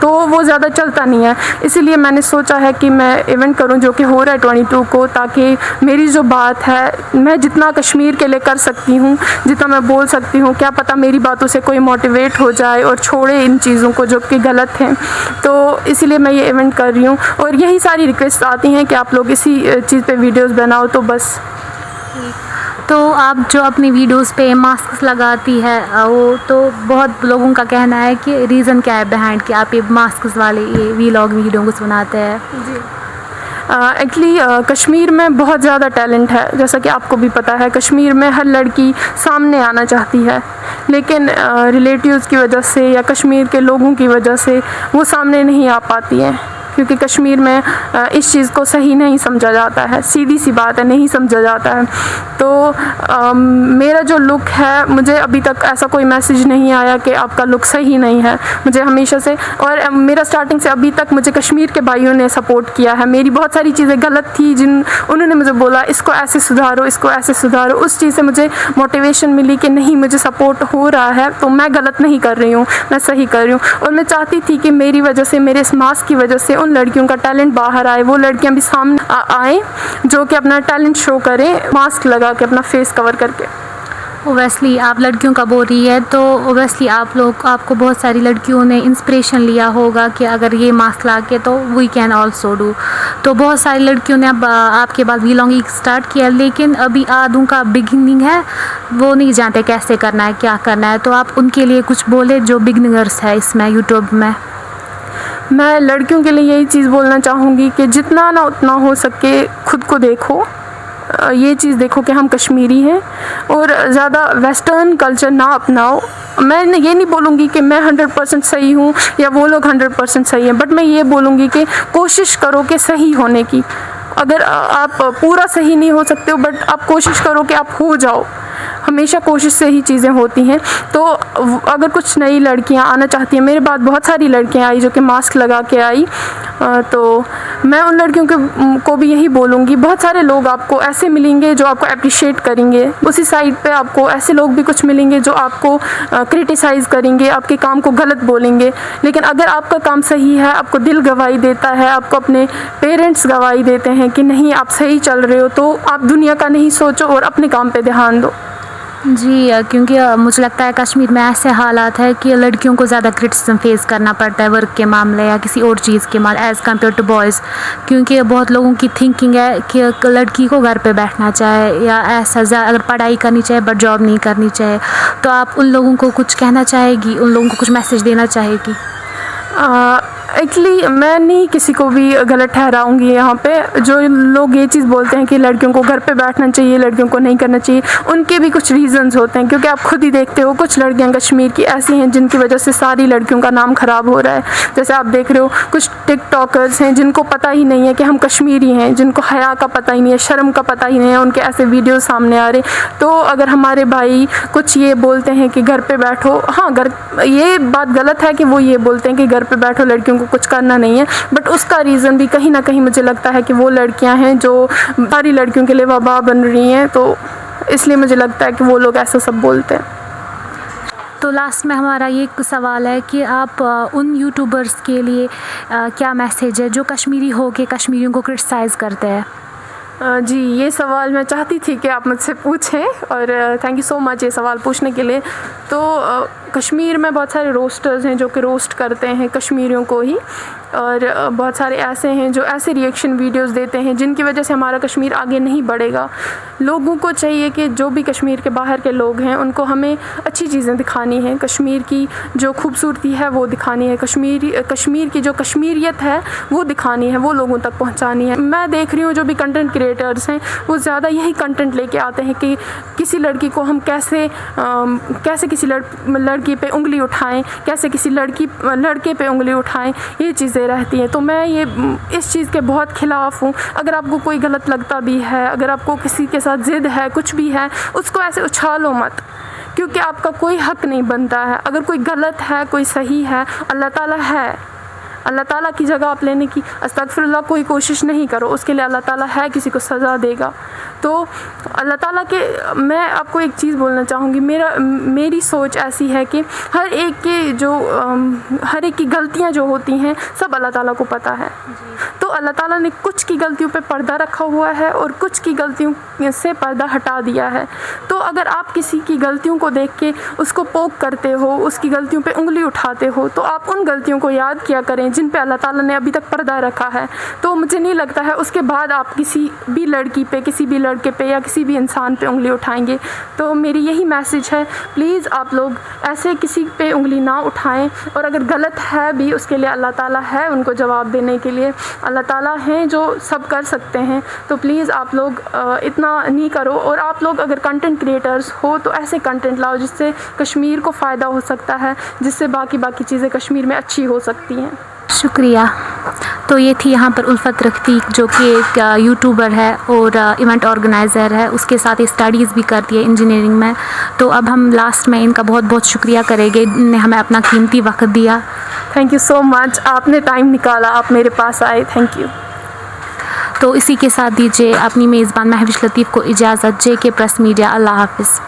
تو وہ زیادہ چلتا نہیں ہے. اسی لیے میں نے سوچا ہے کہ میں ایونٹ کروں جو کہ ہو رہا ہے 22 کو, تاکہ میری جو بات ہے میں جتنا کشمیر کے لیے کر سکتی ہوں, جتنا میں بول سکتی ہوں, کیا پتہ میری باتوں سے کوئی موٹیویٹ ہو جائے اور چھوڑے ان چیزوں کو جو کہ غلط ہیں. تو اسی لیے میں یہ ایونٹ کر رہی ہوں, اور یہی ساری ریکویسٹ آتی ہیں کہ آپ لوگ اسی چیز پہ ویڈیوز بناؤ. تو بس. تو آپ جو اپنی ویڈیوز پہ ماسک لگاتی ہے, وہ تو بہت لوگوں کا کہنا ہے کہ ریزن کیا ہے بیہائنڈ کہ آپ یہ ماسکس والے یہ ویلاگ ویڈیوز بناتے ہیں. جی ایکچولی کشمیر میں بہت زیادہ ٹیلنٹ ہے, جیسا کہ آپ کو بھی پتہ ہے. کشمیر میں ہر لڑکی سامنے آنا چاہتی ہے, لیکن ریلیٹیوز کی وجہ سے یا کشمیر کے لوگوں کی وجہ سے وہ سامنے نہیں آ پاتی ہیں, کیونکہ کشمیر میں اس چیز کو صحیح نہیں سمجھا جاتا ہے. سیدھی سی بات ہے, نہیں سمجھا جاتا ہے. تو میرا جو لک ہے, مجھے ابھی تک ایسا کوئی میسیج نہیں آیا کہ آپ کا لک صحیح نہیں ہے. مجھے ہمیشہ سے, اور میرا سٹارٹنگ سے ابھی تک مجھے کشمیر کے بھائیوں نے سپورٹ کیا ہے. میری بہت ساری چیزیں غلط تھی انہوں نے مجھے بولا اس کو ایسے سدھارو, اس کو ایسے سدھارو. اس چیز سے مجھے موٹیویشن ملی کہ نہیں, مجھے سپورٹ ہو رہا ہے تو میں غلط نہیں کر رہی ہوں, میں صحیح کر رہی ہوں. اور میں چاہتی تھی کہ میری وجہ سے, میرے اس ماسک کی وجہ سے ان لڑکیوں کا ٹیلنٹ باہر آئے, وہ لڑکیاں بھی سامنے آئیں جو کہ اپنا ٹیلنٹ شو کریں ماسک لگا کے, اپنا فیس کور کر کے. اویسلی آپ لڑکیوں کا بول رہی ہے, تو اویسلی آپ کو بہت ساری لڑکیوں نے انسپریشن لیا ہوگا کہ اگر یہ ماسک لا کے تو وی کین آلسو ڈو. تو بہت ساری لڑکیوں نے اب آپ کے بعد ویلانگنگ اسٹارٹ کیا, لیکن ابھی آدھوں کا بگننگ ہے, وہ نہیں جانتے کیسے کرنا ہے, کیا کرنا ہے. تو آپ ان کے لیے کچھ بولے جو بگنرس ہے اس میں یوٹیوب میں. میں لڑکیوں کے لیے یہی چیز بولنا چاہوں گی کہ جتنا نہ اتنا ہو سکے خود کو دیکھو, یہ چیز دیکھو کہ ہم کشمیری ہیں, اور زیادہ ویسٹرن کلچر نہ اپناؤ. میں یہ نہیں بولوں گی کہ میں 100% صحیح ہوں یا وہ لوگ 100% صحیح ہیں, بٹ میں یہ بولوں گی کہ کوشش کرو کہ صحیح ہونے کی. اگر آپ پورا صحیح نہیں ہو سکتے ہو, بٹ آپ کوشش کرو کہ آپ ہو جاؤ. ہمیشہ کوشش سے ہی چیزیں ہوتی ہیں. تو اگر کچھ نئی لڑکیاں آنا چاہتی ہیں, میرے بعد بہت ساری لڑکیاں آئی جو کہ ماسک لگا کے آئی, تو میں ان لڑکیوں کو بھی یہی بولوں گی, بہت سارے لوگ آپ کو ایسے ملیں گے جو آپ کو اپریشیٹ کریں گے. اسی سائڈ پہ آپ کو ایسے لوگ بھی کچھ ملیں گے جو آپ کو کرٹیسائز کریں گے, آپ کے کام کو غلط بولیں گے. لیکن اگر آپ کا کام صحیح ہے, آپ کو دل گواہی دیتا ہے, آپ کو اپنے پیرنٹس گواہی دیتے ہیں کہ نہیں آپ صحیح چل رہے ہو, تو آپ دنیا کا نہیں سوچو اور اپنے کام پہ دھیان دو. جی, کیونکہ مجھے لگتا ہے کشمیر میں ایسے حالات ہے کہ لڑکیوں کو زیادہ کرٹیسزم فیس کرنا پڑتا ہے ورک کے معاملے یا کسی اور چیز کے معاملے ایز کمپیئر ٹو بوائز. کیونکہ بہت لوگوں کی تھنکنگ ہے کہ لڑکی کو گھر پہ بیٹھنا چاہے یا ایسا اگر پڑھائی کرنی چاہے بٹ جاب نہیں کرنی چاہے. تو آپ ان لوگوں کو کچھ کہنا چاہے گی, ان لوگوں کو کچھ میسیج دینا چاہے گی؟ ایکچولی میں نہیں کسی کو بھی غلط ٹھہراؤں گی یہاں پہ. جو لوگ یہ چیز بولتے ہیں کہ لڑکیوں کو گھر پہ بیٹھنا چاہیے, لڑکیوں کو نہیں کرنا چاہیے, ان کے بھی کچھ ریزنز ہوتے ہیں. کیونکہ آپ خود ہی دیکھتے ہو کچھ لڑکیاں کشمیر کی ایسی ہیں جن کی وجہ سے ساری لڑکیوں کا نام خراب ہو رہا ہے. جیسے آپ دیکھ رہے ہو کچھ ٹک ٹاکرز ہیں جن کو پتہ ہی نہیں ہے کہ ہم کشمیری ہیں, جن کو حیا کا پتہ ہی نہیں ہے, شرم کا پتہ ہی نہیں ہے, ان کے ایسے ویڈیو سامنے آ رہے. تو اگر ہمارے بھائی کچھ یہ بولتے ہیں کہ گھر پہ بیٹھو, ہاں یہ بات غلط ہے کہ وہ یہ بولتے ہیں کہ گھر پہ بیٹھو, لڑکیوں کو کچھ کرنا نہیں ہے, بٹ اس کا ریزن بھی کہیں نہ کہیں مجھے لگتا ہے کہ وہ لڑکیاں ہیں جو ساری لڑکیوں کے لیے وبا بن رہی ہیں. تو اس لیے مجھے لگتا ہے کہ وہ لوگ ایسا سب بولتے ہیں. تو لاسٹ میں ہمارا یہ سوال ہے کہ آپ ان یوٹیوبرس کے لیے کیا میسیج ہے جو کشمیری ہو کے کشمیریوں کو کرٹیسائز کرتے ہیں؟ جی, یہ سوال میں چاہتی تھی کہ آپ مجھ سے پوچھیں, اور تھینک یو سو مچ یہ سوال پوچھنے کے لیے. تو کشمیر میں بہت سارے روسٹرز ہیں جو کہ روسٹ کرتے ہیں کشمیریوں کو ہی, اور بہت سارے ایسے ہیں جو ایسے ریئیکشن ویڈیوز دیتے ہیں جن کی وجہ سے ہمارا کشمیر آگے نہیں بڑھے گا. لوگوں کو چاہیے کہ جو بھی کشمیر کے باہر کے لوگ ہیں ان کو ہمیں اچھی چیزیں دکھانی ہیں, کشمیر کی جو خوبصورتی ہے وہ دکھانی ہے, کشمیر کی جو کشمیریت ہے وہ دکھانی ہے, وہ لوگوں تک پہنچانی ہے. میں دیکھ رہی ہوں جو بھی کنٹینٹ کریٹرز ہیں وہ زیادہ یہی کنٹینٹ لے کے آتے ہیں کہ کسی لڑکی کو ہم کیسے کسی لڑکی پہ انگلی اٹھائیں, کیسے کسی لڑکے پہ انگلی اٹھائیں, یہ چیزیں رہتی ہیں. تو میں اس چیز کے بہت خلاف ہوں. اگر آپ کو کوئی غلط لگتا بھی ہے, اگر آپ کو کسی کے ساتھ ضد ہے, کچھ بھی ہے, اس کو ایسے اچھالو مت, کیونکہ آپ کا کوئی حق نہیں بنتا ہے. اگر کوئی غلط ہے کوئی صحیح ہے, اللہ تعالیٰ ہے, اللہ تعالیٰ کی جگہ آپ لینے کی استغفراللہ کوئی کوشش نہیں کرو، اس کے لیے اللہ تعالیٰ ہے کسی کو سزا دے گا۔ تو اللہ تعالیٰ کے میں آپ کو ایک چیز بولنا چاہوں گی، میری سوچ ایسی ہے کہ ہر ایک کی غلطیاں جو ہوتی ہیں سب اللہ تعالیٰ کو پتہ ہے۔ تو اللہ تعالیٰ نے کچھ کی غلطیوں پہ پردہ رکھا ہوا ہے اور کچھ کی غلطیوں سے پردہ ہٹا دیا ہے۔ تو اگر آپ کسی کی غلطیوں کو دیکھ کے اس کو پوک کرتے ہو، اس کی غلطیوں پہ انگلی اٹھاتے ہو، تو آپ ان غلطیوں کو یاد کیا کریں جن پہ اللہ تعالیٰ نے ابھی تک پردہ رکھا ہے۔ تو مجھے نہیں لگتا ہے اس کے بعد آپ کسی بھی لڑکی پہ، کسی بھی لڑکے پہ یا کسی بھی انسان پہ انگلی اٹھائیں گے۔ تو میری یہی میسج ہے، پلیز آپ لوگ ایسے کسی پہ انگلی نہ اٹھائیں، اور اگر غلط ہے بھی اس کے لیے اللہ تعالیٰ ہے ان کو جواب دینے کے لیے، اللہ تعالیٰ ہیں جو سب کر سکتے ہیں۔ تو پلیز آپ لوگ اتنا نہیں کرو، اور آپ لوگ اگر کنٹینٹ کریٹرز ہو تو ایسے کنٹینٹ لاؤ جس سے کشمیر کو فائدہ ہو سکتا ہے، جس سے باقی چیزیں کشمیر میں اچھی ہو سکتی ہیں۔ شکریہ۔ تو یہ تھی یہاں پر الفت رفیق جو کہ ایک یوٹیوبر ہے اور ایونٹ آرگنائزر ہے، اس کے ساتھ اسٹڈیز بھی کرتی ہے انجینئرنگ میں۔ تو اب ہم لاسٹ میں ان کا بہت بہت شکریہ کریں گے، انہوں نے ہمیں اپنا قیمتی وقت دیا۔ تھینک یو سو مچ، آپ نے ٹائم نکالا، آپ میرے پاس آئے، تھینک یو۔ تو اسی کے ساتھ دیجیے اپنی میزبان مہوش لطیف کو اجازت۔ JK پریس میڈیا، اللہ حافظ۔